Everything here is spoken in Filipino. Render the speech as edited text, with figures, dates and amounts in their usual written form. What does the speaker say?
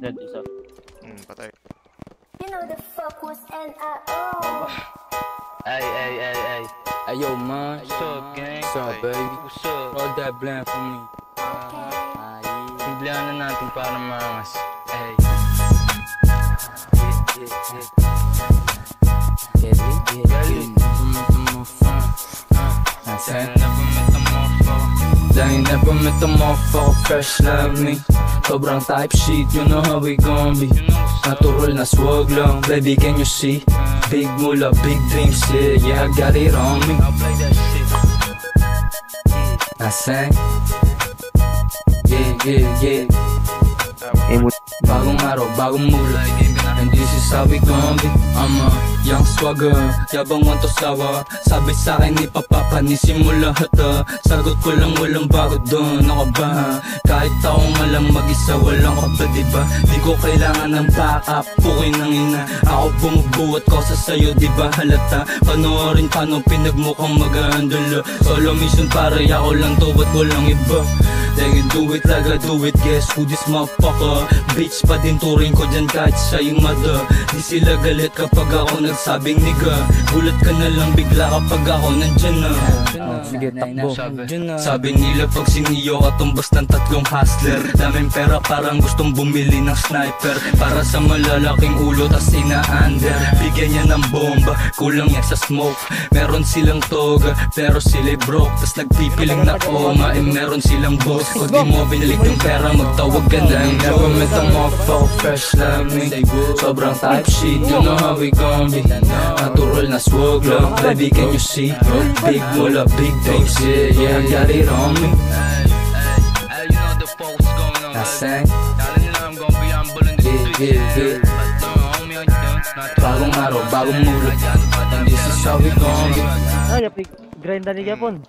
Dead isa. Patay. You know the fuck was NRO. Ay. Yo, man. What's up, gang? What's up, baby? What's up? Roll that bland for me. Simplihan na natin para mangas. Ay. They never met a motherfucker fresh like me. Sobrang type shit, you know how we gon' be. Natural na swag lang, baby can you see? Big mula, big dreams, yeah, I got it on me. I'll play that shit. I sang, yeah. Bagong araw, bagong mula, and this is how we gon' be. I'm a young swagger, yabang want to sawa. Sabi sa'kin ni Papa, nisimula hata. Sagot ko lang walang bago doon, ako ba? Kahit ako nga lang mag-isa, walang ka ba diba? Di ko kailangan ng backup, pukoy ng ina. Ako bumubuhat ko sa sayo, diba halata? Panoorin paano pinagmukhang mag-handle. Solo mission pare, ako lang to, ba't walang iba? They can do it like I do it, guess who this motherfucker? Bitch pa din turing ko dyan kahit siya yung mother. Di sila galit kapag ako nagsabing nigga. Gulat ka na lang bigla kapag ako nandyan na. Sige takbo, sabi nila pag siniyo ka tumbas ng tatlong hustler. Daming pera parang gustong bumili ng sniper. Para sa malalaking ulo tas ina-under. Bigyan niya ng bomba, kulang yan sa smoke. Meron silang toga, pero sila'y broke. Tas nagpipiling na koma, meron silang boss. Pag di mo binalik yung pera, magtawag ka na. Never met a motherfucker fresh like me. Sobrang type shit, you know how we gon' be. Natural na swag lang, baby can you see? Big mula, big dreams, yeah, I got it on me. Ay, you know the folks going on. I sang, Kala nila I'm gonna be humble in the street. yeah. But no, homie, I don't. Bagong araw, bagong mula, and this is how we gon' be. Ay, grind na ni Japon.